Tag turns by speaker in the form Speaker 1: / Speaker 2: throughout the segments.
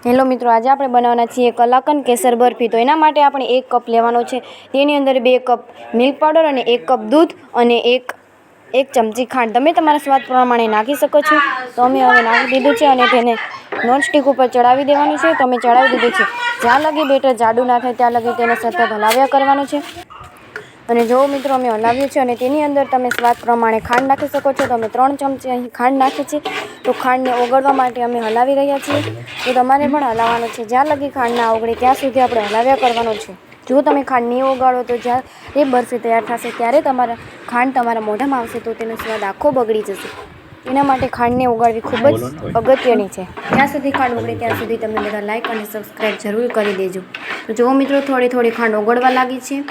Speaker 1: Hello મિત્રો, આજે આપણે બનાવવાના છીએ કલાકંદ કેસર બરફી। તો એના માટે આપણે 1 કપ લેવાનો છે। તેની અંદર 2 કપ મિલ્ક પાવડર અને 1 કપ દૂધ અને એક ચમચી ખાંડ તમે તમારા સ્વાદ પ્રમાણે નાખી શકો છો। તો અમે હવે નાખી દીધું છે અને તેને નોનસ્ટિક ઉપર ચડાવી દેવાનું છે। તો અમે ચડાવી દીધું છે। જ્યાં લગી બેટર જાડું ના થાય ત્યાં લગી તેને સતત હલાવ્યા કરવાનું છે। અને જો મિત્રો અમે હલાવ્યું છે અને તેની અંદર તમે સ્વાદ પ્રમાણે ખાંડ નાખી શકો છો। તો અમે 3 ચમચી અહીં ખાંડ નાખી છે। તો ખાંડને ઓગળવા માટે અમે હલાવી રહ્યા છીએ। તો તમારે પણ હલાવવાનું છે। જ્યાં લગી ખાંડ ના ઓગળે ત્યાં સુધી આપણે હલાવ્યા કરવાનું છે। જો તમે ખાંડ નહીં ઓગાળો તો જ્યારે બરફી તૈયાર થશે ત્યારે ખાંડ તમારા મોઢામાં આવશે તો તેનો સ્વાદ આખો બગડી જશે। એના માટે ખાંડને ઓગાળવી ખૂબ જ અગત્યની છે। જ્યાં સુધી ખાંડ ઓગળે ત્યાં સુધી તમે બધા લાઇક અને સબસ્ક્રાઈબ જરૂર કરી દેજો। તો જો મિત્રો થોડી ખાંડ ઓગળવા લાગી છે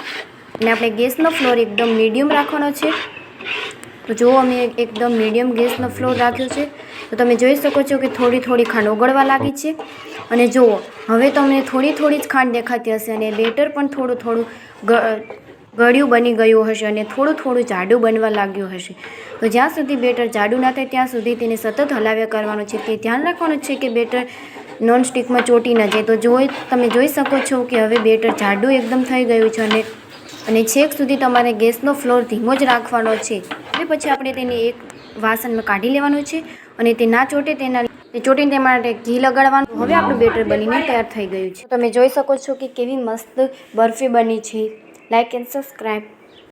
Speaker 1: અને આપણે ગેસનો ફ્લોર એકદમ મીડિયમ રાખવાનો છે। તો જો અમે એકદમ મીડિયમ ગેસનો ફ્લોર રાખ્યો છે। તો તમે જોઈ શકો છો કે થોડી ખાંડ ઓગળવા લાગી છે। અને જુઓ હવે તમને થોડી જ ખાંડ દેખાતી હશે અને બેટર પણ થોડું ગળ્યું બની ગયું હશે અને થોડું જાડું બનવા લાગ્યું હશે। તો જ્યાં સુધી બેટર જાડું ના થાય ત્યાં સુધી તેને સતત હલાવ્યા કરવાનું છે। તે ધ્યાન રાખવાનું છે કે બેટર નોનસ્ટિકમાં ચોટી ન જાય। તો તમે જોઈ શકો છો કે હવે બેટર જાડું એકદમ થઈ ગયું છે અને છેક સુધી તમારે ગેસનો ફ્લોર ધીમો જ રાખવાનો છે। અને પછી આપણે તેને એક વાસણમાં કાઢી લેવાનું છે અને તે ના ચોટે ચોટીને તે માટે ઘી લગાડવાનું। હવે આપણું બેટર બનીને તૈયાર થઈ ગયું છે। તમે જોઈ શકો છો કે કેવી મસ્ત બરફી બની છે। Like and subscribe.